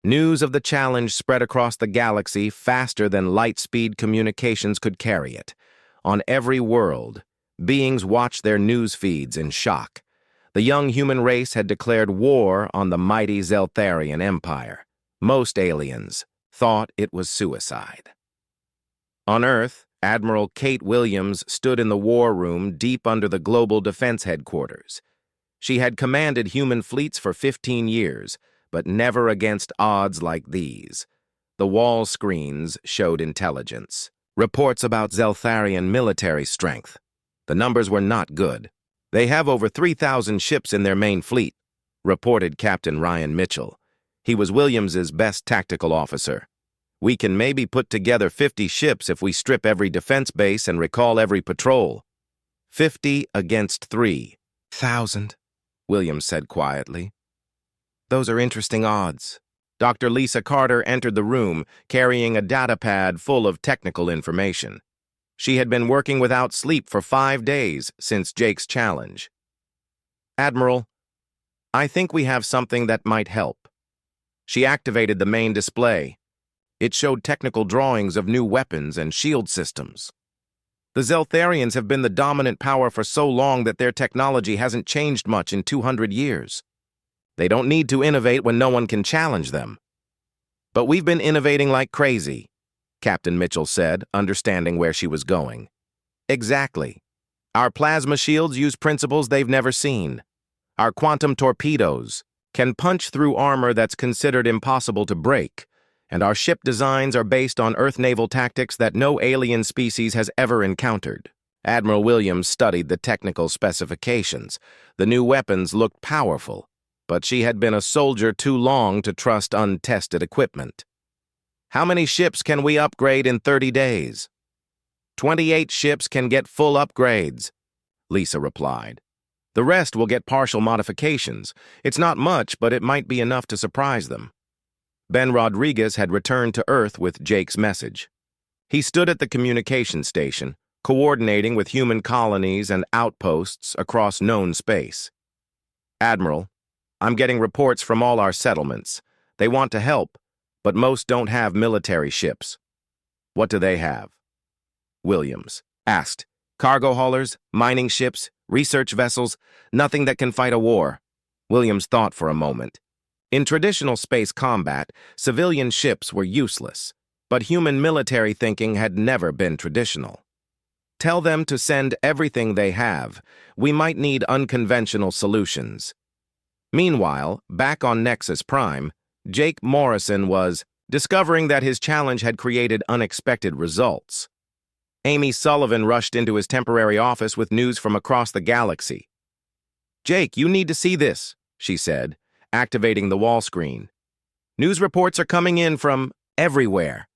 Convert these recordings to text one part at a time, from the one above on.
News of the challenge spread across the galaxy faster than light-speed communications could carry it. On every world, beings watched their news feeds in shock. The young human race had declared war on the mighty Zeltharian Empire. Most aliens thought it was suicide. On Earth, Admiral Kate Williams stood in the war room deep under the Global Defense Headquarters. She had commanded human fleets for 15 years, but never against odds like these. The wall screens showed intelligence. Reports about Zeltharian military strength. The numbers were not good. They have over 3,000 ships in their main fleet, reported Captain Ryan Mitchell. He was Williams's best tactical officer. We can maybe put together 50 ships if we strip every defense base and recall every patrol. 50 against 3,000, Williams said quietly. Those are interesting odds. Dr. Lisa Carter entered the room, carrying a datapad full of technical information. She had been working without sleep for 5 days since Jake's challenge. Admiral, I think we have something that might help. She activated the main display. It showed technical drawings of new weapons and shield systems. The Zeltharians have been the dominant power for so long that their technology hasn't changed much in 200 years. They don't need to innovate when no one can challenge them. But we've been innovating like crazy, Captain Mitchell said, understanding where she was going. Exactly. Our plasma shields use principles they've never seen. Our quantum torpedoes can punch through armor that's considered impossible to break, and our ship designs are based on Earth naval tactics that no alien species has ever encountered. Admiral Williams studied the technical specifications. The new weapons looked powerful, but she had been a soldier too long to trust untested equipment. How many ships can we upgrade in 30 days? 28 ships can get full upgrades, Lisa replied. The rest will get partial modifications. It's not much, but it might be enough to surprise them. Ben Rodriguez had returned to Earth with Jake's message. He stood at the communication station, coordinating with human colonies and outposts across known space. Admiral, I'm getting reports from all our settlements. They want to help, but most don't have military ships. What do they have? Williams asked. Cargo haulers, mining ships, research vessels, nothing that can fight a war. Williams thought for a moment. In traditional space combat, civilian ships were useless, but human military thinking had never been traditional. Tell them to send everything they have. We might need unconventional solutions. Meanwhile, back on Nexus Prime, Jake Morrison was discovering that his challenge had created unexpected results. Amy Sullivan rushed into his temporary office with news from across the galaxy. Jake, you need to see this, she said, activating the wall screen. News reports are coming in from everywhere.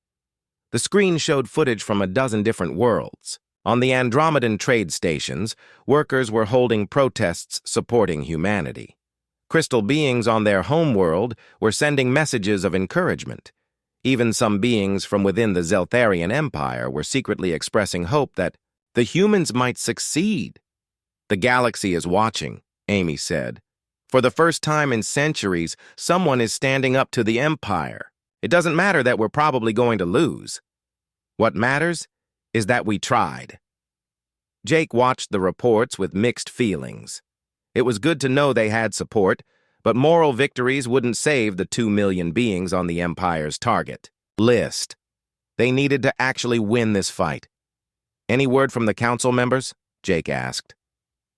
The screen showed footage from a dozen different worlds. On the Andromedan trade stations, workers were holding protests supporting humanity. Crystal beings on their homeworld were sending messages of encouragement. Even some beings from within the Zeltharian Empire were secretly expressing hope that the humans might succeed. The galaxy is watching, Amy said. For the first time in centuries, someone is standing up to the Empire. It doesn't matter that we're probably going to lose. What matters is that we tried. Jake watched the reports with mixed feelings. It was good to know they had support, but moral victories wouldn't save the 2 million beings on the Empire's target list. They needed to actually win this fight. Any word from the council members? Jake asked.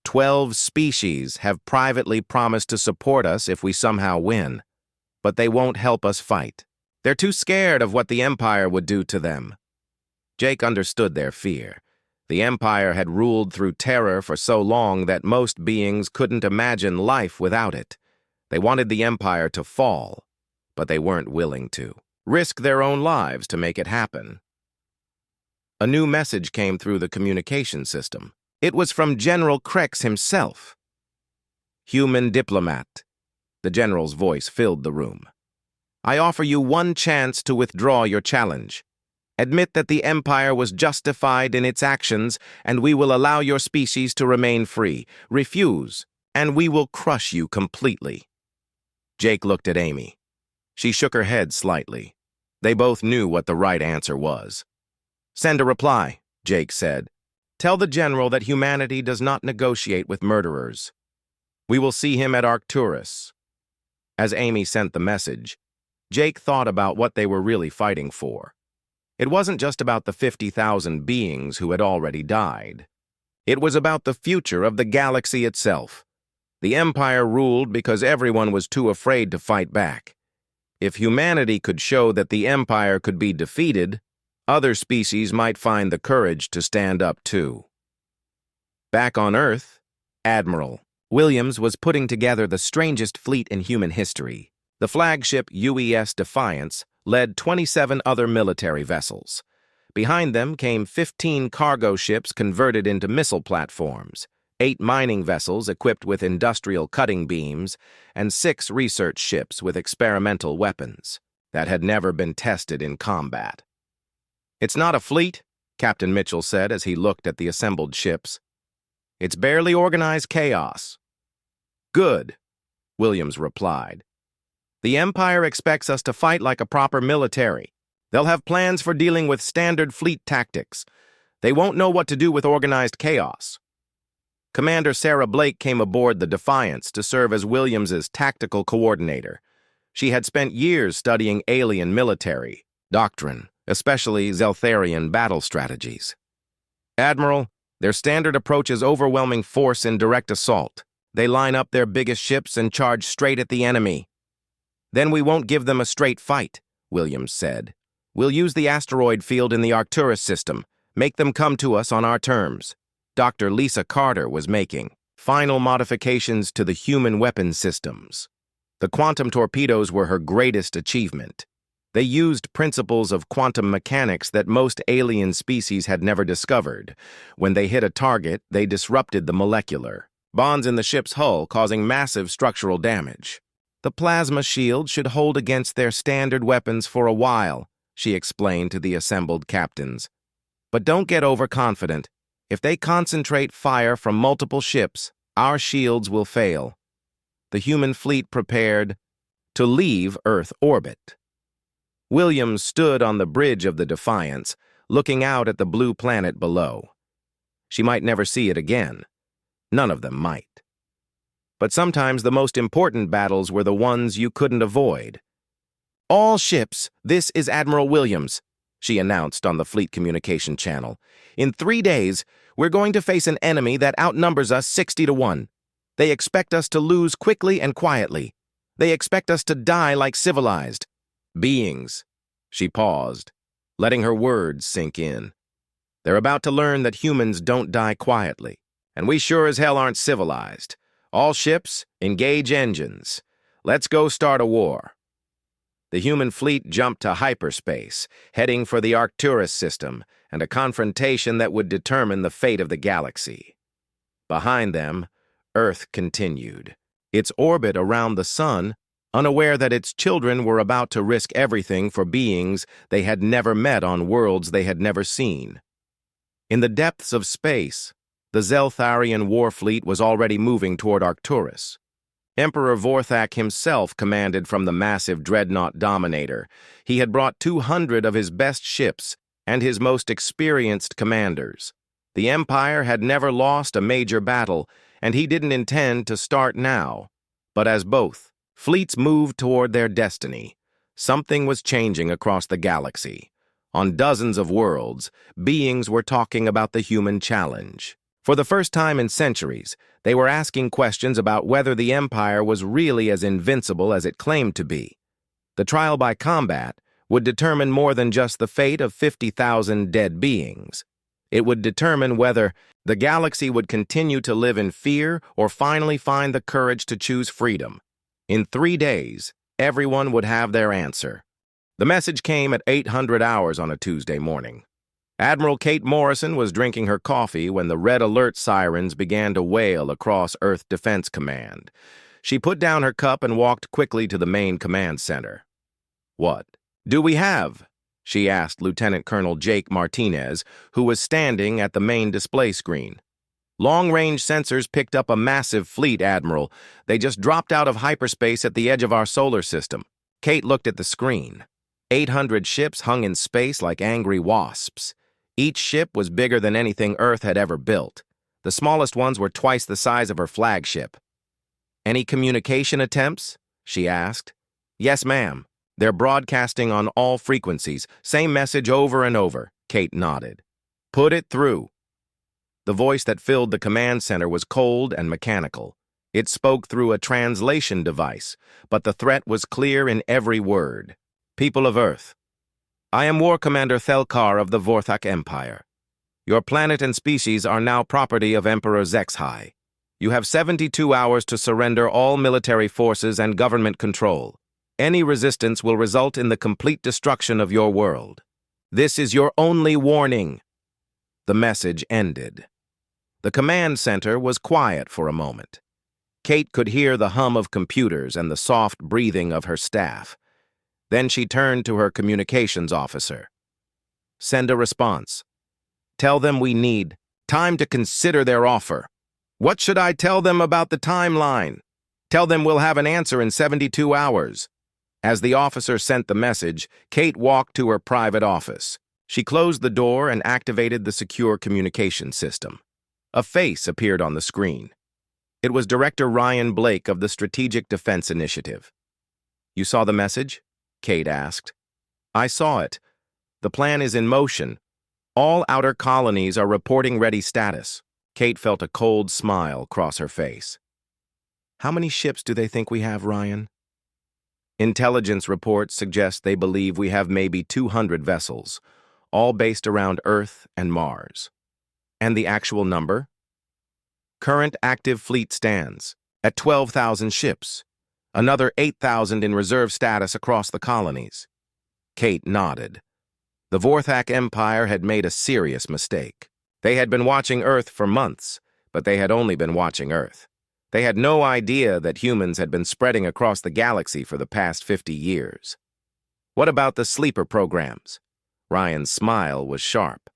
12 species have privately promised to support us if we somehow win, but they won't help us fight. They're too scared of what the Empire would do to them. Jake understood their fear. The Empire had ruled through terror for so long that most beings couldn't imagine life without it. They wanted the Empire to fall, but they weren't willing to risk their own lives to make it happen. A new message came through the communication system. It was from General Krex himself. Human diplomat. The general's voice filled the room. I offer you one chance to withdraw your challenge. Admit that the Empire was justified in its actions, and we will allow your species to remain free. Refuse, and we will crush you completely. Jake looked at Amy. She shook her head slightly. They both knew what the right answer was. "Send a reply," Jake said. "Tell the General that humanity does not negotiate with murderers. We will see him at Arcturus." As Amy sent the message, Jake thought about what they were really fighting for. It wasn't just about the 50,000 beings who had already died. It was about the future of the galaxy itself. The Empire ruled because everyone was too afraid to fight back. If humanity could show that the Empire could be defeated, other species might find the courage to stand up too. Back on Earth, Admiral Williams was putting together the strangest fleet in human history. The flagship UES Defiance led 27 other military vessels. Behind them came 15 cargo ships converted into missile platforms, 8 mining vessels equipped with industrial cutting beams, and 6 research ships with experimental weapons that had never been tested in combat. "It's not a fleet," Captain Mitchell said as he looked at the assembled ships. "It's barely organized chaos." "Good," Williams replied. "The Empire expects us to fight like a proper military. They'll have plans for dealing with standard fleet tactics. They won't know what to do with organized chaos." Commander Sarah Blake came aboard the Defiance to serve as Williams's tactical coordinator. She had spent years studying alien military doctrine, especially Zeltharian battle strategies. "Admiral, their standard approach is overwhelming force in direct assault. They line up their biggest ships and charge straight at the enemy." "Then we won't give them a straight fight," Williams said. "We'll use the asteroid field in the Arcturus system, make them come to us on our terms." Dr. Lisa Carter was making final modifications to the human weapon systems. The quantum torpedoes were her greatest achievement. They used principles of quantum mechanics that most alien species had never discovered. When they hit a target, they disrupted the molecular bonds in the ship's hull, causing massive structural damage. "The plasma shield should hold against their standard weapons for a while," she explained to the assembled captains. "But don't get overconfident. If they concentrate fire from multiple ships, our shields will fail." The human fleet prepared to leave Earth orbit. Williams stood on the bridge of the Defiance, looking out at the blue planet below. She might never see it again. None of them might. But sometimes the most important battles were the ones you couldn't avoid. "All ships, this is Admiral Williams," she announced on the fleet communication channel. "In 3 days, we're going to face an enemy that outnumbers us 60-1. They expect us to lose quickly and quietly. They expect us to die like civilized beings." She paused, letting her words sink in. "They're about to learn that humans don't die quietly, and we sure as hell aren't civilized. All ships, engage engines. Let's go start a war." The human fleet jumped to hyperspace, heading for the Arcturus system and a confrontation that would determine the fate of the galaxy. Behind them, Earth continued, its orbit around the sun, unaware that its children were about to risk everything for beings they had never met on worlds they had never seen. In the depths of space, the Zeltharian war fleet was already moving toward Arcturus. Emperor Vorthak himself commanded from the massive dreadnought Dominator. He had brought 200 of his best ships and his most experienced commanders. The Empire had never lost a major battle, and he didn't intend to start now. But as both fleets moved toward their destiny, something was changing across the galaxy. On dozens of worlds, beings were talking about the human challenge. For the first time in centuries, they were asking questions about whether the Empire was really as invincible as it claimed to be. The trial by combat would determine more than just the fate of 50,000 dead beings. It would determine whether the galaxy would continue to live in fear or finally find the courage to choose freedom. In 3 days, everyone would have their answer. The message came at 800 hours on a Tuesday morning. Admiral Kate Morrison was drinking her coffee when the red alert sirens began to wail across Earth Defense Command. She put down her cup and walked quickly to the main command center. "What do we have?" she asked Lieutenant Colonel Jake Martinez, who was standing at the main display screen. "Long-range sensors picked up a massive fleet, Admiral. They just dropped out of hyperspace at the edge of our solar system. Kate looked at the screen. 800 ships hung in space like angry wasps. Each ship was bigger than anything Earth had ever built. The smallest ones were twice the size of her flagship. "Any communication attempts?" she asked. "Yes, ma'am. They're broadcasting on all frequencies. Same message over and over," Kate nodded. "Put it through." The voice that filled the command center was cold and mechanical. It spoke through a translation device, but the threat was clear in every word. "People of Earth, I am War Commander Thelkar of the Vorthak Empire. Your planet and species are now property of Emperor Zexhai. You have 72 hours to surrender all military forces and government control. Any resistance will result in the complete destruction of your world. This is your only warning." The message ended. The command center was quiet for a moment. Kate could hear the hum of computers and the soft breathing of her staff. Then she turned to her communications officer. "Send a response. Tell them we need time to consider their offer." "What should I tell them about the timeline?" "Tell them we'll have an answer in 72 hours. As the officer sent the message, Kate walked to her private office. She closed the door and activated the secure communication system. A face appeared on the screen. It was Director Ryan Blake of the Strategic Defense Initiative. "You saw the message?" Kate asked. "I saw it. The plan is in motion. All outer colonies are reporting ready status." Kate felt a cold smile cross her face. "How many ships do they think we have, Ryan?" "Intelligence reports suggest they believe we have maybe 200 vessels, all based around Earth and Mars." "And the actual number?" "Current active fleet stands at 12,000 ships, another 8,000 in reserve status across the colonies." Kate nodded. The Vorthak Empire had made a serious mistake. They had been watching Earth for months, but they had only been watching Earth. They had no idea that humans had been spreading across the galaxy for the past 50 years. "What about the sleeper programs?" Ryan's smile was sharp.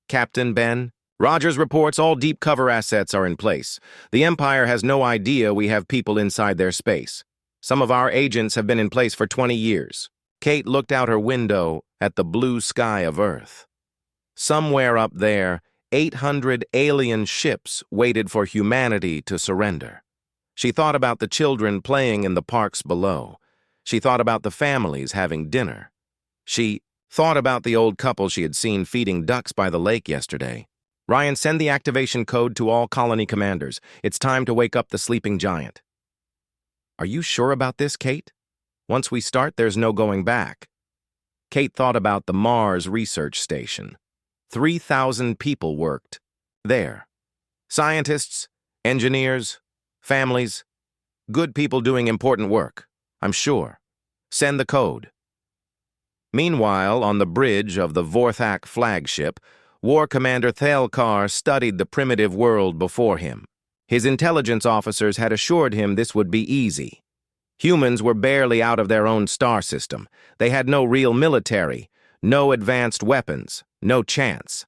"Captain Ben, Rogers reports all deep cover assets are in place. The Empire has no idea we have people inside their space. Some of our agents have been in place for 20 years. Kate looked out her window at the blue sky of Earth. Somewhere up there, 800 alien ships waited for humanity to surrender. She thought about the children playing in the parks below. She thought about the families having dinner. She thought about the old couple she had seen feeding ducks by the lake yesterday. "Ryan, send the activation code to all colony commanders. It's time to wake up the sleeping giant." "Are you sure about this, Kate? Once we start, there's no going back." Kate thought about the Mars research station. 3,000 people worked there. Scientists, engineers, families, good people doing important work, I'm sure. Send the code. Meanwhile, on the bridge of the Vorthak flagship, War Commander Thelkar studied the primitive world before him. His intelligence officers had assured him this would be easy. Humans were barely out of their own star system. They had no real military, no advanced weapons, no chance.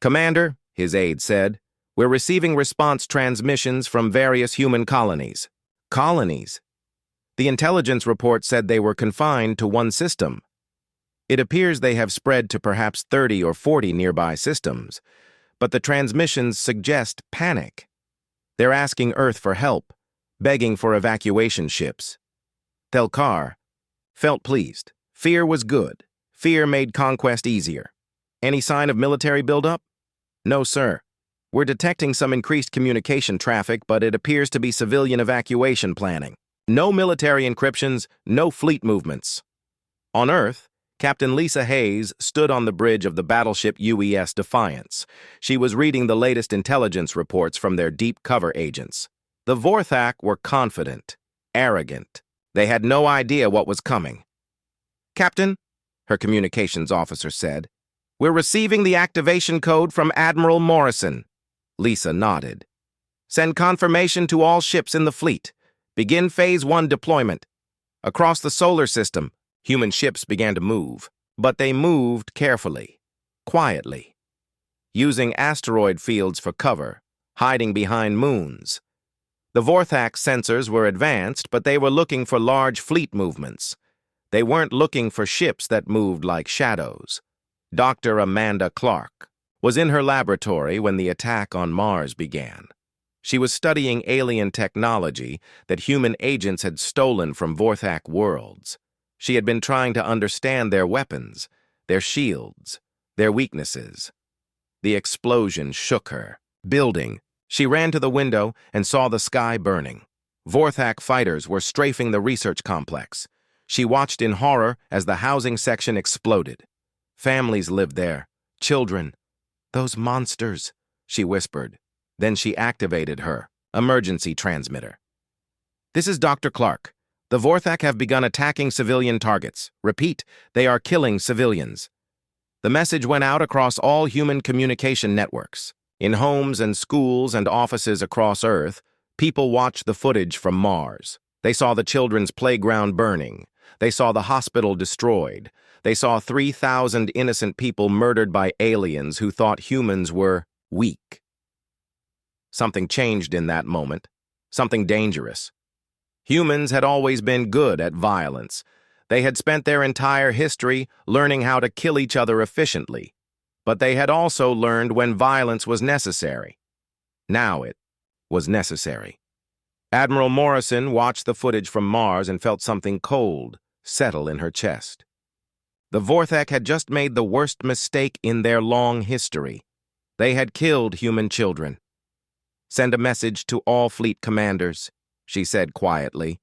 "Commander," his aide said, "we're receiving response transmissions from various human colonies." Colonies? The intelligence report said they were confined to one system. It appears they have spread to perhaps 30 or 40 nearby systems, but the transmissions suggest panic. They're asking Earth for help, begging for evacuation ships. Thelkar felt pleased. Fear was good. Fear made conquest easier. "Any sign of military buildup?" "No, sir. We're detecting some increased communication traffic, but it appears to be civilian evacuation planning. No military encryptions, no fleet movements." On Earth, Captain Lisa Hayes stood on the bridge of the battleship UES Defiance. She was reading the latest intelligence reports from their deep cover agents. The Vorthak were confident, arrogant. They had no idea what was coming. "Captain," her communications officer said, "we're receiving the activation code from Admiral Morrison." Lisa nodded. "Send confirmation to all ships in the fleet. Begin Phase 1 deployment." Across the solar system, human ships began to move, but they moved carefully, quietly, using asteroid fields for cover, hiding behind moons. The Vorthak sensors were advanced, but they were looking for large fleet movements. They weren't looking for ships that moved like shadows. Dr. Amanda Clark was in her laboratory when the attack on Mars began. She was studying alien technology that human agents had stolen from LaughHFY worlds. She had been trying to understand their weapons, their shields, their weaknesses. The explosion shook her. Building. She ran to the window and saw the sky burning. LaughHFY fighters were strafing the research complex. She watched in horror as the housing section exploded. Families lived there. Children. Those monsters, she whispered. Then she activated her emergency transmitter. This is Dr. Clark. The LaughHFY have begun attacking civilian targets. Repeat, they are killing civilians. The message went out across all human communication networks. In homes and schools and offices across Earth, people watched the footage from Mars. They saw the children's playground burning. They saw the hospital destroyed. They saw 3,000 innocent people murdered by aliens who thought humans were weak. Something changed in that moment. Something dangerous. Humans had always been good at violence. They had spent their entire history learning how to kill each other efficiently. But they had also learned when violence was necessary. Now it was necessary. Admiral Morrison watched the footage from Mars and felt something cold settle in her chest. The LaughHFY had just made the worst mistake in their long history. They had killed human children. Send a message to all fleet commanders, she said quietly.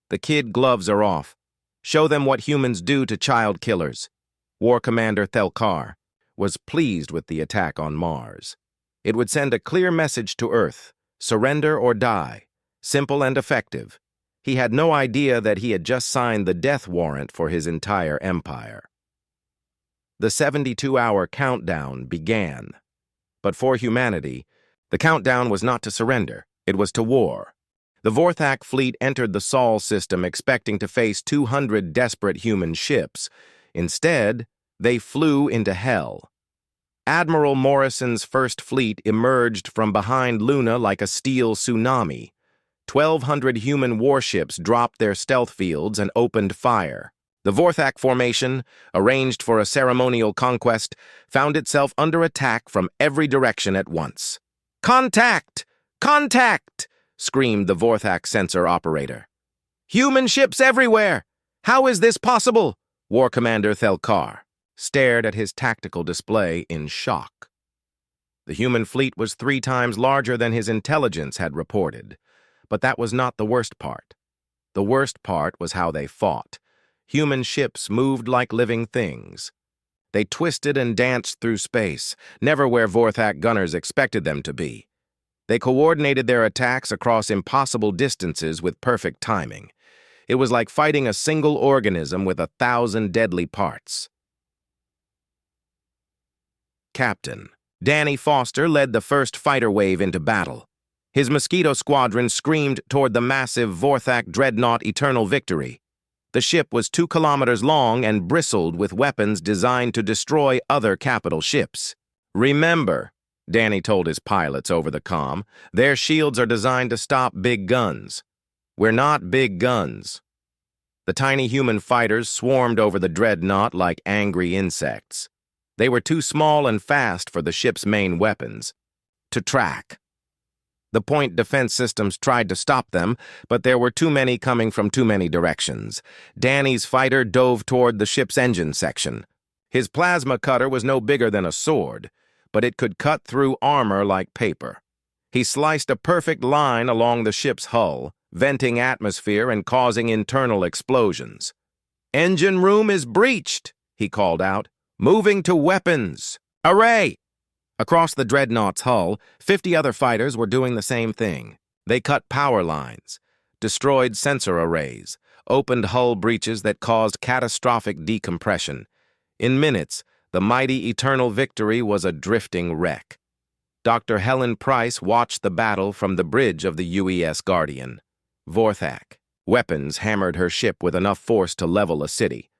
The kid gloves are off. Show them what humans do to child killers. War Commander Thelkar was pleased with the attack on Mars. It would send a clear message to Earth, surrender or die, simple and effective. He had no idea that he had just signed the death warrant for his entire empire. The 72-hour countdown began. But for humanity, the countdown was not to surrender, it was to war. The LaughHFY fleet entered the Sol system expecting to face 200 desperate human ships. Instead, they flew into hell. Admiral Morrison's first fleet emerged from behind Luna like a steel tsunami. 1,200 human warships dropped their stealth fields and opened fire. The LaughHFY formation, arranged for a ceremonial conquest, found itself under attack from every direction at once. "Contact! Contact!" screamed the LaughHFY sensor operator. "Human ships everywhere! How is this possible?" War Commander Thelkar stared at his tactical display in shock. The human fleet was 3 times larger than his intelligence had reported. But that was not the worst part. The worst part was how they fought. Human ships moved like living things. They twisted and danced through space, never where LaughHFY gunners expected them to be. They coordinated their attacks across impossible distances with perfect timing. It was like fighting a single organism with 1,000 deadly parts. Captain Danny Foster led the first fighter wave into battle. His Mosquito Squadron screamed toward the massive LaughHFY dreadnought Eternal Victory. The ship was 2 kilometers long and bristled with weapons designed to destroy other capital ships. "Remember," Danny told his pilots over the comm, "their shields are designed to stop big guns. We're not big guns." The tiny human fighters swarmed over the dreadnought like angry insects. They were too small and fast for the ship's main weapons to track. The point defense systems tried to stop them, but there were too many coming from too many directions. Danny's fighter dove toward the ship's engine section. His plasma cutter was no bigger than a sword, but it could cut through armor like paper. He sliced a perfect line along the ship's hull, venting atmosphere and causing internal explosions. "Engine room is breached," he called out. "Moving to weapons. Array!" Across the dreadnought's hull, 50 other fighters were doing the same thing. They cut power lines, destroyed sensor arrays, opened hull breaches that caused catastrophic decompression. In minutes, the mighty Eternal Victory was a drifting wreck. Dr. Helen Price watched the battle from the bridge of the UES Guardian. LaughHFY weapons hammered her ship with enough force to level a city.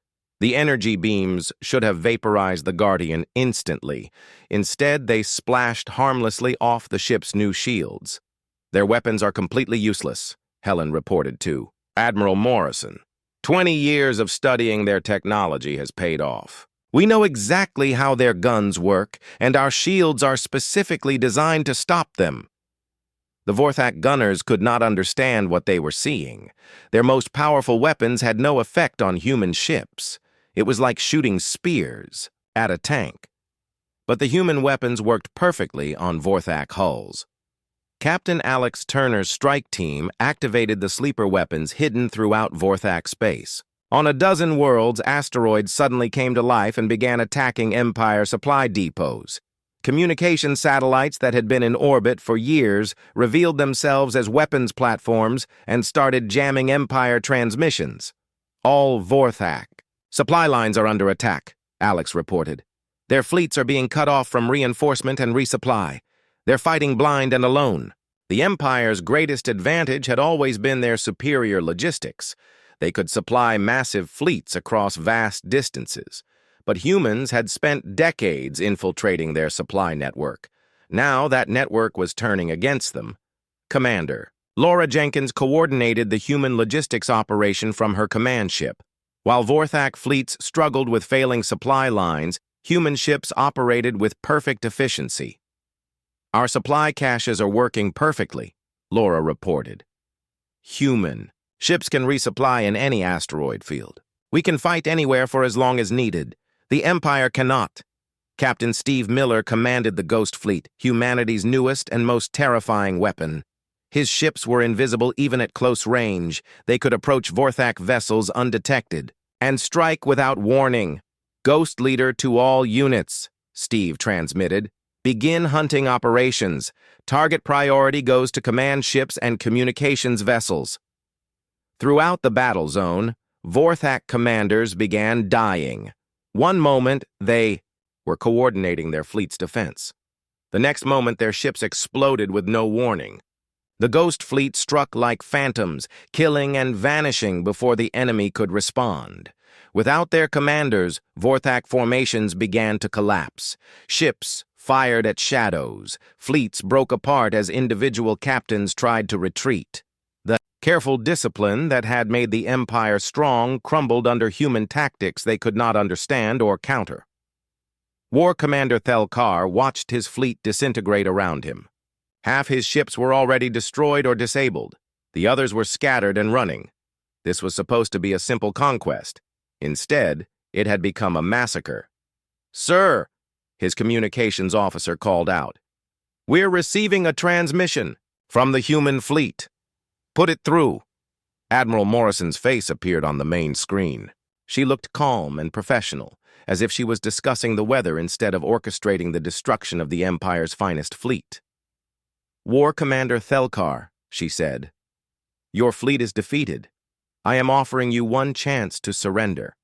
The energy beams should have vaporized the Guardian instantly. Instead, they splashed harmlessly off the ship's new shields. "Their weapons are completely useless," Helen reported to Admiral Morrison. 20 years of studying their technology has paid off. We know exactly how their guns work, and our shields are specifically designed to stop them. The Vorthak gunners could not understand what they were seeing. Their most powerful weapons had no effect on human ships. It was like shooting spears at a tank. But the human weapons worked perfectly on Vorthak hulls. Captain Alex Turner's strike team activated the sleeper weapons hidden throughout Vorthak space. On a dozen worlds, asteroids suddenly came to life and began attacking Empire supply depots. Communication satellites that had been in orbit for years revealed themselves as weapons platforms and started jamming Empire transmissions. All Vorthak. Supply lines are under attack, Alex reported. Their fleets are being cut off from reinforcement and resupply. They're fighting blind and alone. The Empire's greatest advantage had always been their superior logistics. They could supply massive fleets across vast distances. But humans had spent decades infiltrating their supply network. Now that network was turning against them. Commander, Laura Jenkins coordinated the human logistics operation from her command ship. While Vorthak fleets struggled with failing supply lines, human ships operated with perfect efficiency. Our supply caches are working perfectly, Laura reported. Human. Ships can resupply in any asteroid field. We can fight anywhere for as long as needed. The Empire cannot. Captain Steve Miller commanded the Ghost Fleet, humanity's newest and most terrifying weapon. His ships were invisible even at close range. They could approach Vorthak vessels undetected and strike without warning. Ghost Leader to all units, Steve transmitted. Begin hunting operations. Target priority goes to command ships and communications vessels. Throughout the battle zone, Vorthak commanders began dying. One moment, they were coordinating their fleet's defense. The next moment, their ships exploded with no warning. The Ghost Fleet struck like phantoms, killing and vanishing before the enemy could respond. Without their commanders, Vorthak formations began to collapse. Ships fired at shadows. Fleets broke apart as individual captains tried to retreat. The careful discipline that had made the Empire strong crumbled under human tactics they could not understand or counter. War Commander Thelkar watched his fleet disintegrate around him. Half his ships were already destroyed or disabled. The others were scattered and running. This was supposed to be a simple conquest. Instead, it had become a massacre. "Sir," his communications officer called out, "we're receiving a transmission from the human fleet. Put it through." Admiral Morrison's face appeared on the main screen. She looked calm and professional, as if she was discussing the weather instead of orchestrating the destruction of the Empire's finest fleet. "War Commander Thelkar," she said, "your fleet is defeated. I am offering you one chance to surrender.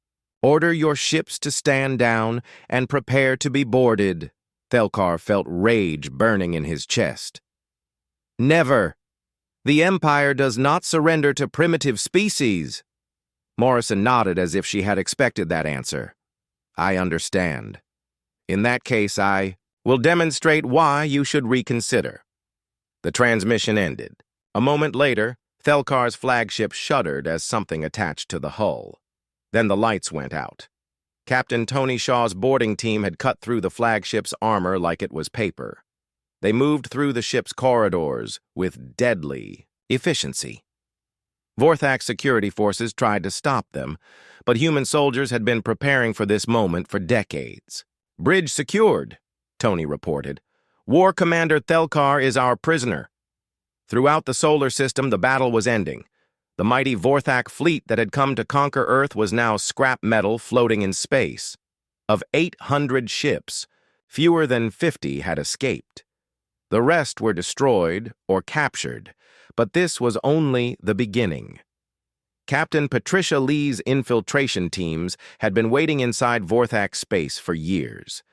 Order your ships to stand down and prepare to be boarded." Thelkar felt rage burning in his chest. "Never. The Empire does not surrender to primitive species." Morrison nodded as if she had expected that answer. "I understand. In that case, I will demonstrate why you should reconsider." The transmission ended. A moment later, Thelkar's flagship shuddered as something attached to the hull. Then the lights went out. Captain Tony Shaw's boarding team had cut through the flagship's armor like it was paper. They moved through the ship's corridors with deadly efficiency. Vorthak security forces tried to stop them, but human soldiers had been preparing for this moment for decades. "Bridge secured," Tony reported. "War Commander Thelkar is our prisoner." Throughout the solar system, the battle was ending. The mighty Vorthak fleet that had come to conquer Earth was now scrap metal floating in space. Of 800 ships, fewer than 50 had escaped. The rest were destroyed or captured, but this was only the beginning. Captain Patricia Lee's infiltration teams had been waiting inside Vorthak space for years.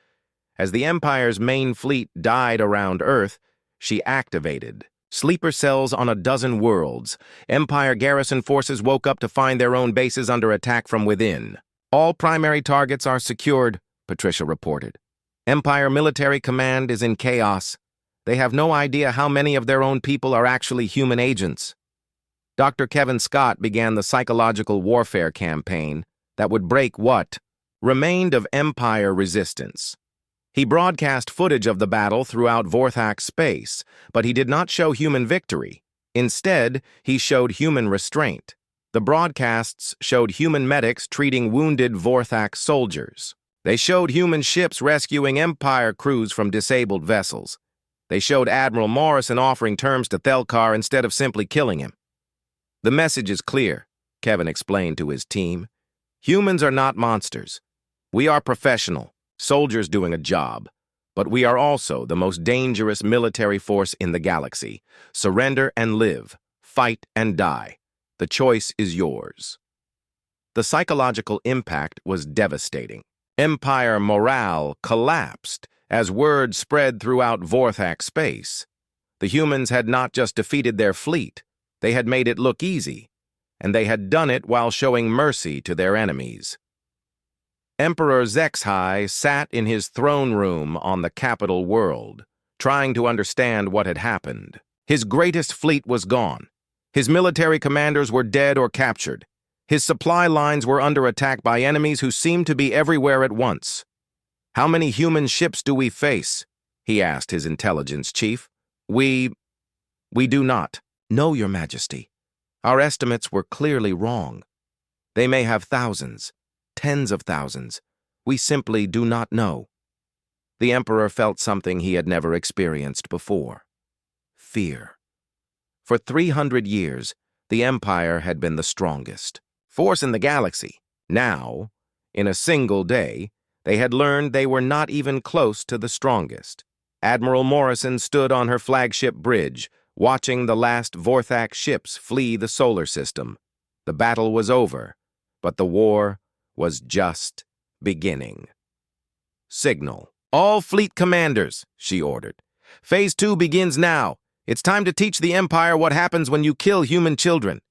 As the Empire's main fleet died around Earth, she activated sleeper cells on a dozen worlds. Empire garrison forces woke up to find their own bases under attack from within. "All primary targets are secured," Patricia reported. "Empire military command is in chaos. They have no idea how many of their own people are actually human agents." Dr. Kevin Scott began the psychological warfare campaign that would break what remained of Empire resistance. He broadcast footage of the battle throughout Vorthak space, but he did not show human victory. Instead, he showed human restraint. The broadcasts showed human medics treating wounded Vorthak soldiers. They showed human ships rescuing Empire crews from disabled vessels. They showed Admiral Morrison offering terms to Thelkar instead of simply killing him. The message is clear, Kevin explained to his team. Humans are not monsters. We are professional, soldiers doing a job. But we are also the most dangerous military force in the galaxy. Surrender and live, fight and die. The choice is yours. The psychological impact was devastating. Empire morale collapsed as word spread throughout Vorthak space. The humans had not just defeated their fleet, they had made it look easy, and they had done it while showing mercy to their enemies. Emperor Zexhai sat in his throne room on the capital world, trying to understand what had happened. His greatest fleet was gone. His military commanders were dead or captured. His supply lines were under attack by enemies who seemed to be everywhere at once. "How many human ships do we face?" he asked his intelligence chief. We do not know, Your Majesty. Our estimates were clearly wrong. They may have thousands, tens of thousands. We simply do not know. The Emperor felt something he had never experienced before. Fear. For 300 years, the Empire had been the strongest force in the galaxy. Now, in a single day, they had learned they were not even close to the strongest. Admiral Morrison stood on her flagship bridge, watching the last Vorthak ships flee the solar system. The battle was over, but the war was just beginning. "Signal. All fleet commanders," she ordered. "Phase 2 begins now. It's time to teach the Empire what happens when you kill human children."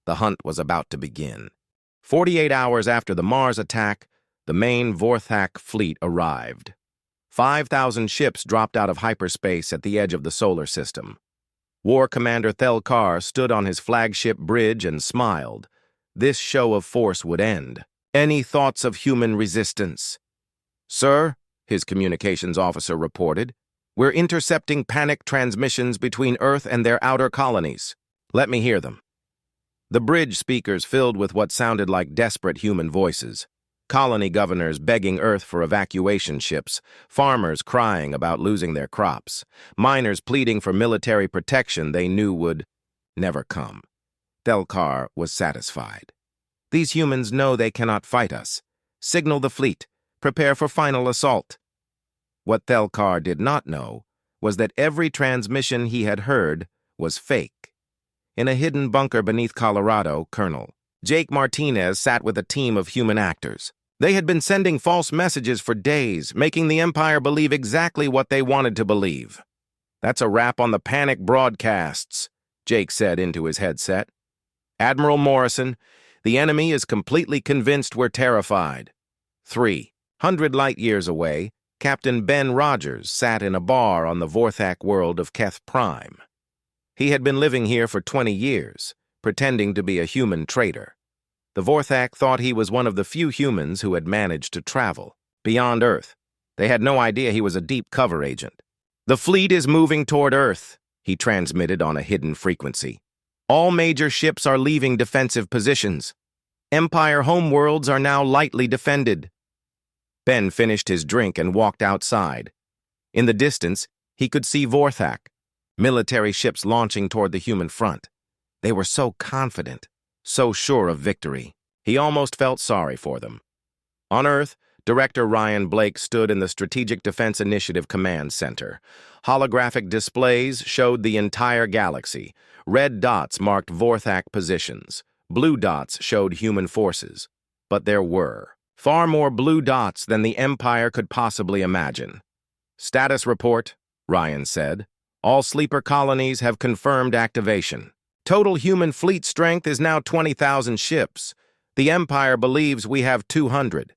The hunt was about to begin. 48 hours after the Mars attack, the main Vorthak fleet arrived. 5,000 ships dropped out of hyperspace at the edge of the solar system. War Commander Thelkar stood on his flagship bridge and smiled. This show of force would end. "Any thoughts of human resistance?" "Sir," his communications officer reported, "we're intercepting panic transmissions between Earth and their outer colonies. Let me hear them." The bridge speakers filled with what sounded like desperate human voices. Colony governors begging Earth for evacuation ships, farmers crying about losing their crops, miners pleading for military protection they knew would never come. Thelkar was satisfied. "These humans know they cannot fight us. Signal the fleet. Prepare for final assault." What Thelkar did not know was that every transmission he had heard was fake. In a hidden bunker beneath Colorado, Colonel Jake Martinez sat with a team of human actors. They had been sending false messages for days, making the Empire believe exactly what they wanted to believe. "That's a wrap on the panic broadcasts," Jake said into his headset. "Admiral Morrison, the enemy is completely convinced we're terrified." 300 light-years away, Captain Ben Rogers sat in a bar on the Vorthak world of Keth Prime. He had been living here for 20 years, pretending to be a human trader. The Vorthak thought he was one of the few humans who had managed to travel beyond Earth. They had no idea he was a deep cover agent. "The fleet is moving toward Earth," he transmitted on a hidden frequency. "All major ships are leaving defensive positions. Empire homeworlds are now lightly defended." Ben finished his drink and walked outside. In the distance, he could see Vorthak, military ships launching toward the human front. They were so confident, so sure of victory. He almost felt sorry for them. On Earth, Director Ryan Blake stood in the Strategic Defense Initiative Command Center. Holographic displays showed the entire galaxy. Red dots marked Vorthak positions. Blue dots showed human forces. But there were far more blue dots than the Empire could possibly imagine. "Status report," Ryan said. "All sleeper colonies have confirmed activation. Total human fleet strength is now 20,000 ships. The Empire believes we have 200.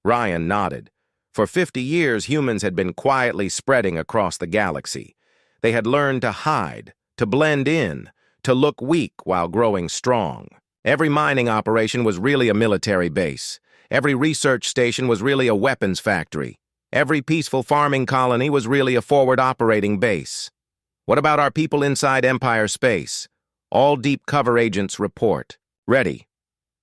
Ryan nodded. For 50 years, humans had been quietly spreading across the galaxy. They had learned to hide, to blend in, to look weak while growing strong. Every mining operation was really a military base. Every research station was really a weapons factory. Every peaceful farming colony was really a forward operating base. What about our people inside Empire space? All deep cover agents report. Ready.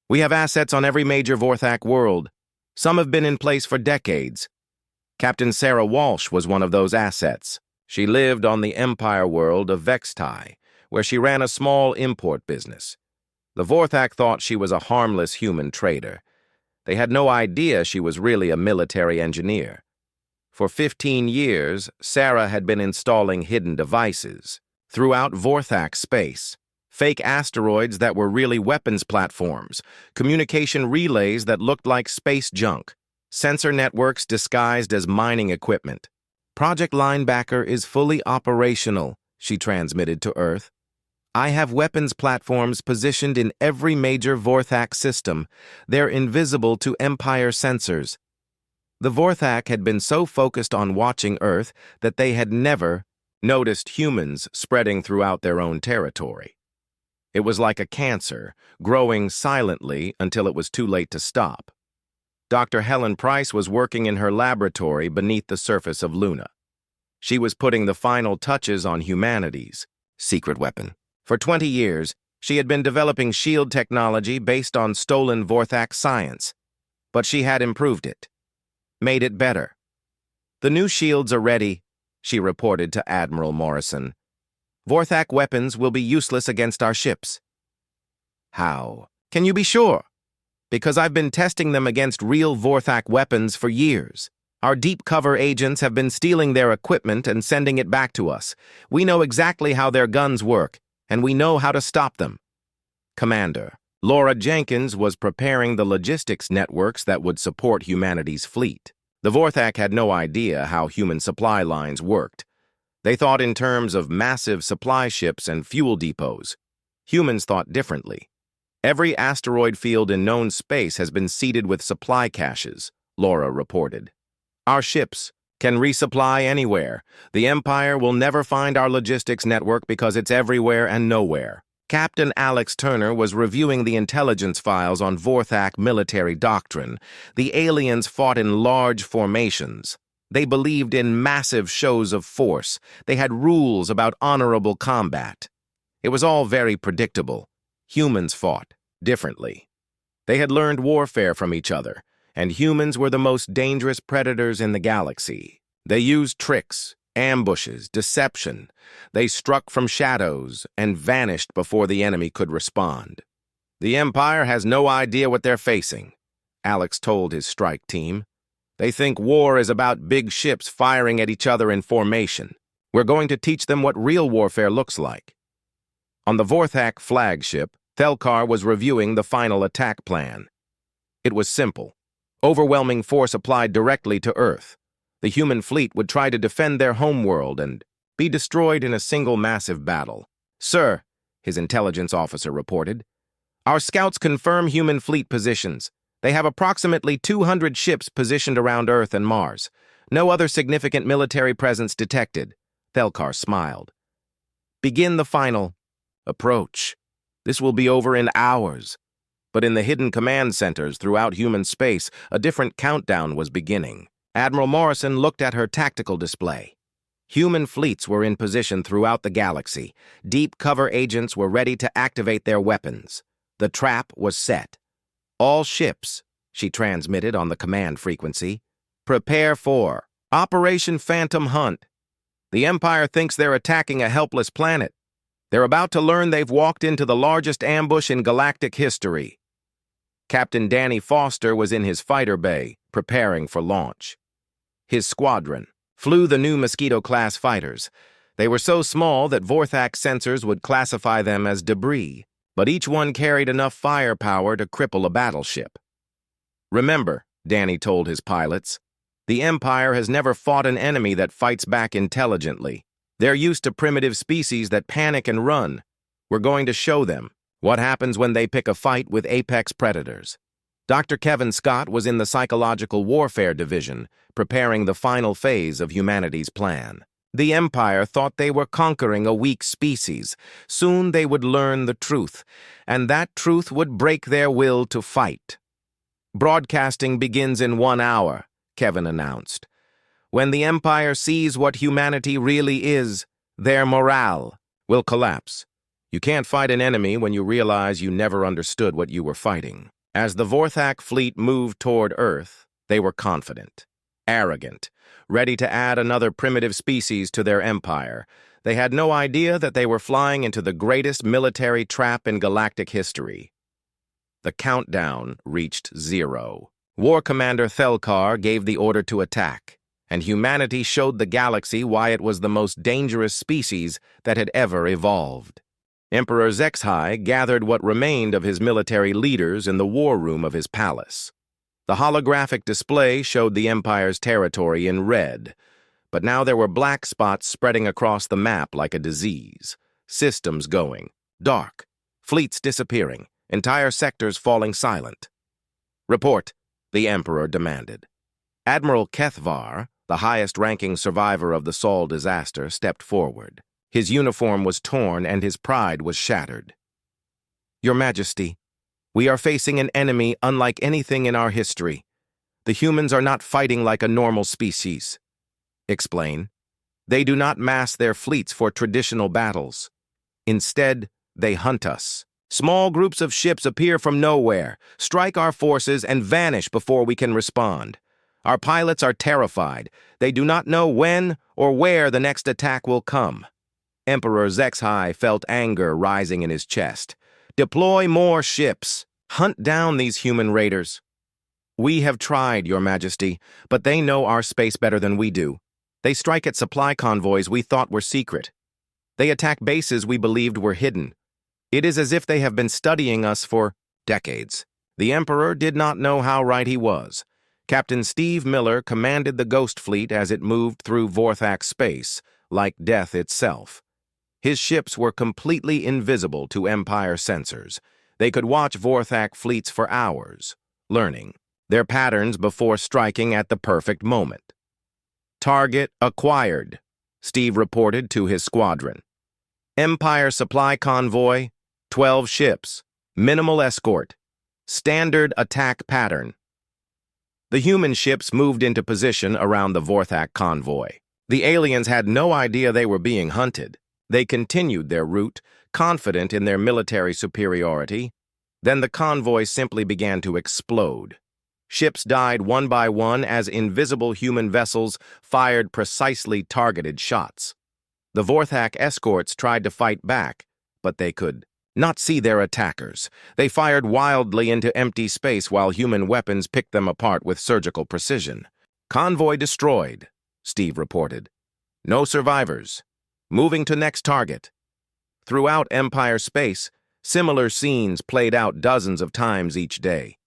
We have assets on every major Vorthak world. Some have been in place for decades. Captain Sarah Walsh was one of those assets. She lived on the Empire world of Vextai, where she ran a small import business. The Vorthak thought she was a harmless human trader. They had no idea she was really a military engineer. For 15 years, Sarah had been installing hidden devices throughout Vorthak space. Fake asteroids that were really weapons platforms, communication relays that looked like space junk, sensor networks disguised as mining equipment. Project Linebacker is fully operational, she transmitted to Earth. I have weapons platforms positioned in every major Vorthak system. They're invisible to Empire sensors. The Vorthak had been so focused on watching Earth that they had never noticed humans spreading throughout their own territory. It was like a cancer, growing silently until it was too late to stop. Dr. Helen Price was working in her laboratory beneath the surface of Luna. She was putting the final touches on humanity's secret weapon. For 20 years, she had been developing shield technology based on stolen Vorthak science, but she had improved it, made it better. The new shields are ready, she reported to Admiral Morrison. Vorthak weapons will be useless against our ships. How? Can you be sure? Because I've been testing them against real Vorthak weapons for years. Our deep cover agents have been stealing their equipment and sending it back to us. We know exactly how their guns work, and we know how to stop them. Commander, Laura Jenkins was preparing the logistics networks that would support humanity's fleet. The Vorthak had no idea how human supply lines worked. They thought in terms of massive supply ships and fuel depots. Humans thought differently. Every asteroid field in known space has been seeded with supply caches, Laura reported. Our ships can resupply anywhere. The Empire will never find our logistics network because it's everywhere and nowhere. Captain Alex Turner was reviewing the intelligence files on Vorthak military doctrine. The aliens fought in large formations. They believed in massive shows of force. They had rules about honorable combat. It was all very predictable. Humans fought differently. They had learned warfare from each other, and humans were the most dangerous predators in the galaxy. They used tricks, ambushes, deception. They struck from shadows and vanished before the enemy could respond. The Empire has no idea what they're facing, Alex told his strike team. They think war is about big ships firing at each other in formation. We're going to teach them what real warfare looks like. On the Vorthak flagship, Thelkar was reviewing the final attack plan. It was simple. Overwhelming force applied directly to Earth. The human fleet would try to defend their homeworld and be destroyed in a single massive battle. Sir, his intelligence officer reported, our scouts confirm human fleet positions. They have approximately 200 ships positioned around Earth and Mars. No other significant military presence detected. Thelkar smiled. Begin the final approach. This will be over in hours. But in the hidden command centers throughout human space, a different countdown was beginning. Admiral Morrison looked at her tactical display. Human fleets were in position throughout the galaxy. Deep cover agents were ready to activate their weapons. The trap was set. All ships, she transmitted on the command frequency, prepare for Operation Phantom Hunt. The Empire thinks they're attacking a helpless planet. They're about to learn they've walked into the largest ambush in galactic history. Captain Danny Foster was in his fighter bay, preparing for launch. His squadron flew the new Mosquito-class fighters. They were so small that Vorthak sensors would classify them as debris, but each one carried enough firepower to cripple a battleship. Remember, Danny told his pilots, the Empire has never fought an enemy that fights back intelligently. They're used to primitive species that panic and run. We're going to show them what happens when they pick a fight with apex predators. Dr. Kevin Scott was in the Psychological Warfare Division, preparing the final phase of humanity's plan. The Empire thought they were conquering a weak species. Soon they would learn the truth, and that truth would break their will to fight. "Broadcasting begins in 1 hour," Kevin announced. "When the Empire sees what humanity really is, their morale will collapse. You can't fight an enemy when you realize you never understood what you were fighting." As the Vorthak fleet moved toward Earth, they were confident, arrogant, ready to add another primitive species to their empire. They had no idea that they were flying into the greatest military trap in galactic history. The countdown reached 0. War Commander Thelkar gave the order to attack, and humanity showed the galaxy why it was the most dangerous species that had ever evolved. Emperor Zexhai gathered what remained of his military leaders in the war room of his palace. The holographic display showed the Empire's territory in red, but now there were black spots spreading across the map like a disease. Systems going dark, fleets disappearing, entire sectors falling silent. "Report," the Emperor demanded. Admiral Kethvar, the highest-ranking survivor of the Sol disaster, stepped forward. His uniform was torn and his pride was shattered. "Your Majesty, we are facing an enemy unlike anything in our history. The humans are not fighting like a normal species." "Explain." "They do not mass their fleets for traditional battles. Instead, they hunt us. Small groups of ships appear from nowhere, strike our forces, and vanish before we can respond. Our pilots are terrified. They do not know when or where the next attack will come." Emperor Zexhai felt anger rising in his chest. "Deploy more ships. Hunt down these human raiders." "We have tried, Your Majesty, but they know our space better than we do. They strike at supply convoys we thought were secret. They attack bases we believed were hidden. It is as if they have been studying us for decades." The Emperor did not know how right he was. Captain Steve Miller commanded the Ghost Fleet as it moved through Vorthak space, like death itself. His ships were completely invisible to Empire sensors. They could watch Vorthak fleets for hours, learning their patterns before striking at the perfect moment. "Target acquired," Steve reported to his squadron. "Empire supply convoy, 12 ships, minimal escort, standard attack pattern." The human ships moved into position around the Vorthak convoy. The aliens had no idea they were being hunted. They continued their route, confident in their military superiority. Then the convoy simply began to explode. Ships died one by one as invisible human vessels fired precisely targeted shots. The Vorthak escorts tried to fight back, but they could not see their attackers. They fired wildly into empty space while human weapons picked them apart with surgical precision. "Convoy destroyed," Steve reported. "No survivors. Moving to next target." Throughout Empire space, similar scenes played out dozens of times each day.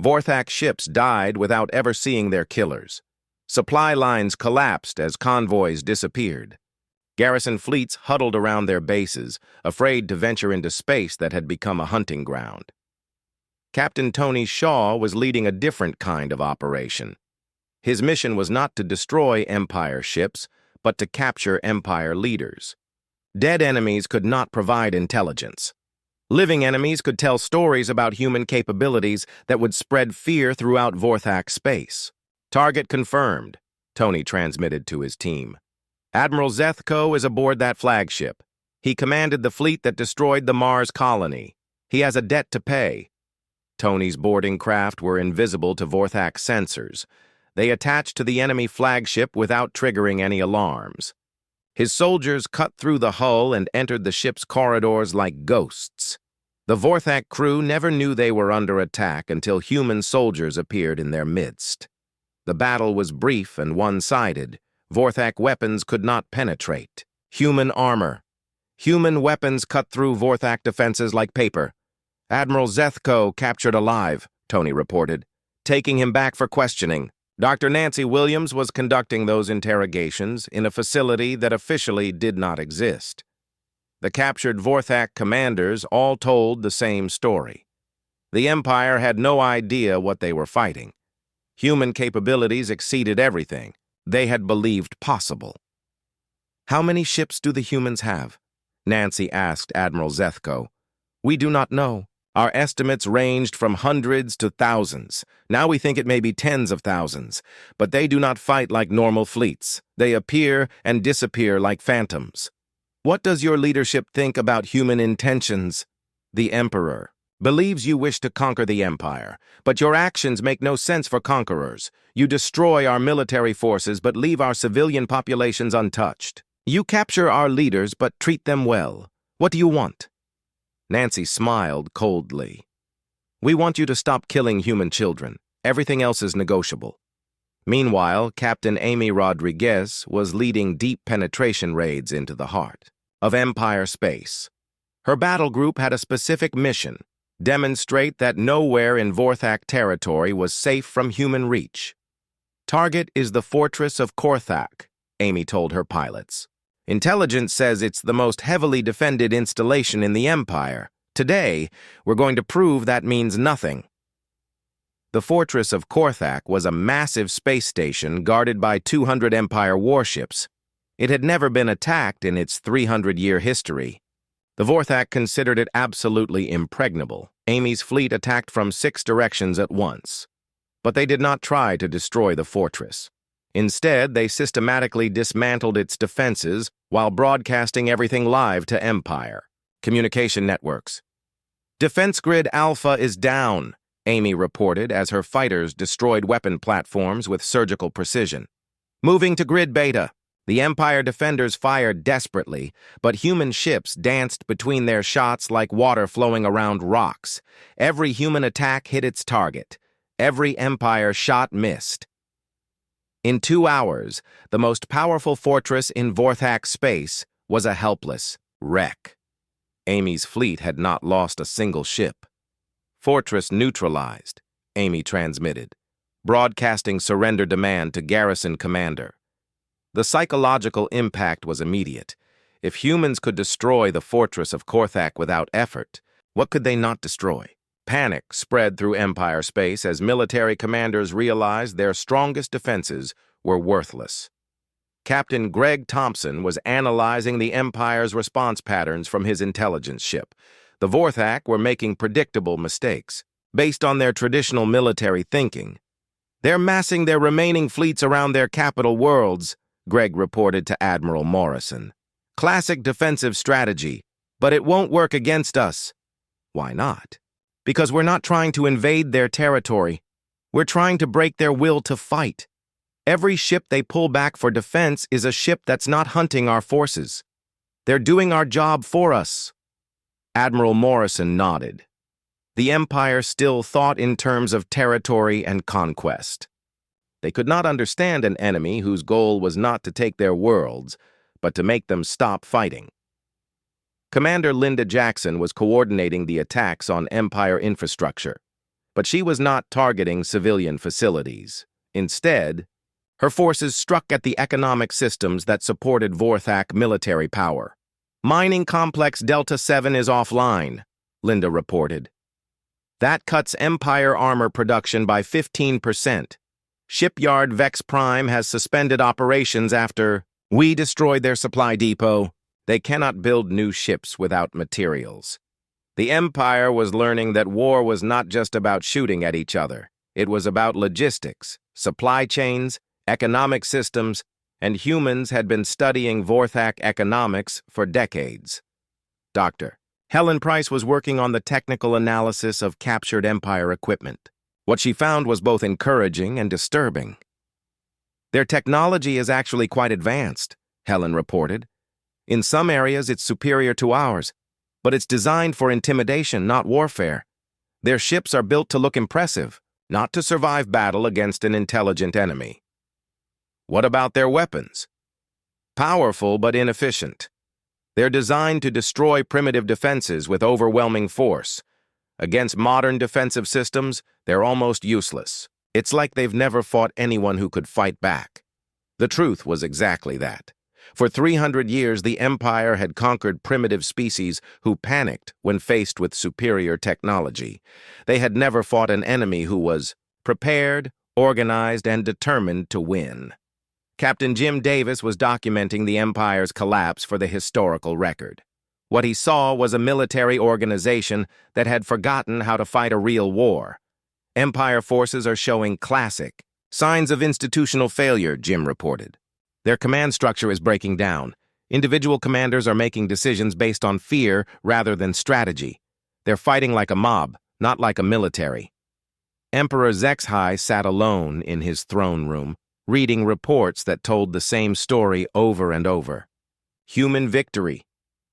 Vorthak ships died without ever seeing their killers. Supply lines collapsed as convoys disappeared. Garrison fleets huddled around their bases, afraid to venture into space that had become a hunting ground. Captain Tony Shaw was leading a different kind of operation. His mission was not to destroy Empire ships, but to capture Empire leaders. Dead enemies could not provide intelligence. Living enemies could tell stories about human capabilities that would spread fear throughout Vorthak space. "Target confirmed," Tony transmitted to his team. "Admiral Zethko is aboard that flagship. He commanded the fleet that destroyed the Mars colony. He has a debt to pay." Tony's boarding craft were invisible to Vorthak sensors. They attached to the enemy flagship without triggering any alarms. His soldiers cut through the hull and entered the ship's corridors like ghosts. The Vorthak crew never knew they were under attack until human soldiers appeared in their midst. The battle was brief and one-sided. Vorthak weapons could not penetrate. Human armor. Human weapons cut through Vorthak defenses like paper. "Admiral Zethko captured alive," Tony reported, taking him back for questioning. Dr. Nancy Williams was conducting those interrogations in a facility that officially did not exist. The captured Vorthak commanders all told the same story. The Empire had no idea what they were fighting. Human capabilities exceeded everything they had believed possible. How many ships do the humans have? Nancy asked Admiral Zethko. We do not know. Our estimates ranged from hundreds to thousands. Now we think it may be tens of thousands. But they do not fight like normal fleets. They appear and disappear like phantoms. What does your leadership think about human intentions? The Emperor believes you wish to conquer the Empire, but your actions make no sense for conquerors. You destroy our military forces but leave our civilian populations untouched. You capture our leaders but treat them well. What do you want? Nancy smiled coldly. We want you to stop killing human children. Everything else is negotiable. Meanwhile, Captain Amy Rodriguez was leading deep penetration raids into the heart of Empire space. Her battle group had a specific mission: demonstrate that nowhere in Vorthak territory was safe from human reach. Target is the fortress of Korthak, Amy told her pilots. Intelligence says it's the most heavily defended installation in the Empire. Today, we're going to prove that means nothing. The fortress of Korthak was a massive space station guarded by 200 Empire warships. It had never been attacked in its 300-year history. The Vorthak considered it absolutely impregnable. Amy's fleet attacked from 6 directions at once. But they did not try to destroy the fortress. Instead, they systematically dismantled its defenses while broadcasting everything live to Empire communication networks. Defense Grid Alpha is down, Amy reported as her fighters destroyed weapon platforms with surgical precision. Moving to Grid Beta, the Empire defenders fired desperately, but human ships danced between their shots like water flowing around rocks. Every human attack hit its target. Every Empire shot missed. In 2 hours, the most powerful fortress in Vorthak space was a helpless wreck. Amy's fleet had not lost a single ship. Fortress neutralized, Amy transmitted, broadcasting surrender demand to garrison commander. The psychological impact was immediate. If humans could destroy the fortress of Korthak without effort, what could they not destroy? Panic spread through Empire space as military commanders realized their strongest defenses were worthless. Captain Greg Thompson was analyzing the Empire's response patterns from his intelligence ship. The Vorthak were making predictable mistakes, based on their traditional military thinking. They're massing their remaining fleets around their capital worlds, Greg reported to Admiral Morrison. Classic defensive strategy, but it won't work against us. Why not? Because we're not trying to invade their territory. We're trying to break their will to fight. Every ship they pull back for defense is a ship that's not hunting our forces. They're doing our job for us. Admiral Morrison nodded. The Empire still thought in terms of territory and conquest. They could not understand an enemy whose goal was not to take their worlds, but to make them stop fighting. Commander Linda Jackson was coordinating the attacks on Empire infrastructure, but she was not targeting civilian facilities. Instead, her forces struck at the economic systems that supported Vorthak military power. Mining complex Delta 7 is offline, Linda reported. That cuts Empire armor production by 15%. Shipyard Vex Prime has suspended operations after we destroyed their supply depot. They cannot build new ships without materials. The Empire was learning that war was not just about shooting at each other. It was about logistics, supply chains, economic systems, and humans had been studying Vorthak economics for decades. Dr. Helen Price was working on the technical analysis of captured Empire equipment. What she found was both encouraging and disturbing. Their technology is actually quite advanced, Helen reported. In some areas, it's superior to ours, but it's designed for intimidation, not warfare. Their ships are built to look impressive, not to survive battle against an intelligent enemy. What about their weapons? Powerful but inefficient. They're designed to destroy primitive defenses with overwhelming force. Against modern defensive systems, they're almost useless. It's like they've never fought anyone who could fight back. The truth was exactly that. For 300 years, the Empire had conquered primitive species who panicked when faced with superior technology. They had never fought an enemy who was prepared, organized, and determined to win. Captain Jim Davis was documenting the Empire's collapse for the historical record. What he saw was a military organization that had forgotten how to fight a real war. Empire forces are showing classic signs of institutional failure, Jim reported. Their command structure is breaking down. Individual commanders are making decisions based on fear rather than strategy. They're fighting like a mob, not like a military. Emperor Zexhai sat alone in his throne room, reading reports that told the same story over and over. Human victory,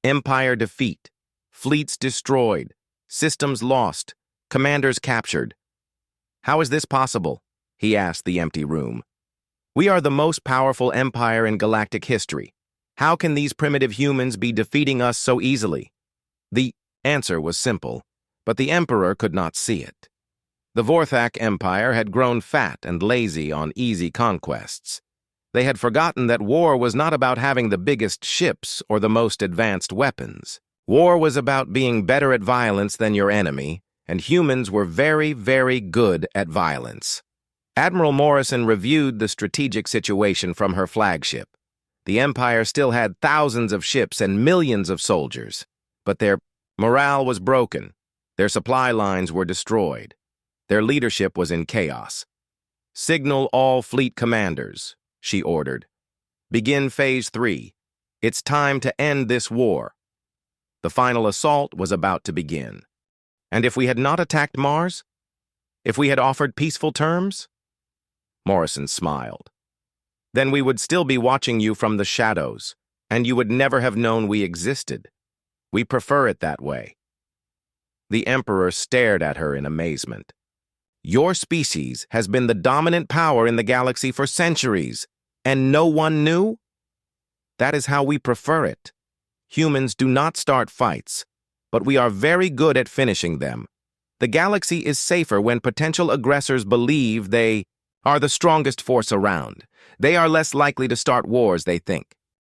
empire defeat, fleets destroyed, systems lost, commanders captured. How is this possible? He asked the empty room. We are the most powerful empire in galactic history. How can these primitive humans be defeating us so easily? The answer was simple, but the emperor could not see it. The Vorthak Empire had grown fat and lazy on easy conquests. They had forgotten that war was not about having the biggest ships or the most advanced weapons. War was about being better at violence than your enemy, and humans were very, very good at violence. Admiral Morrison reviewed the strategic situation from her flagship. The Empire still had thousands of ships and millions of soldiers, but their morale was broken. Their supply lines were destroyed. Their leadership was in chaos. Signal all fleet commanders, she ordered. Begin Phase 3. It's time to end this war. The final assault was about to begin. And if we had not attacked Mars? If we had offered peaceful terms? Morrison smiled. Then we would still be watching you from the shadows, and you would never have known we existed. We prefer it that way. The Emperor stared at her in amazement. Your species has been the dominant power in the galaxy for centuries, and no one knew? That is how we prefer it. Humans do not start fights, but we are very good at finishing them. The galaxy is safer when potential aggressors believe they are the strongest force around. They are less likely to start wars, they think.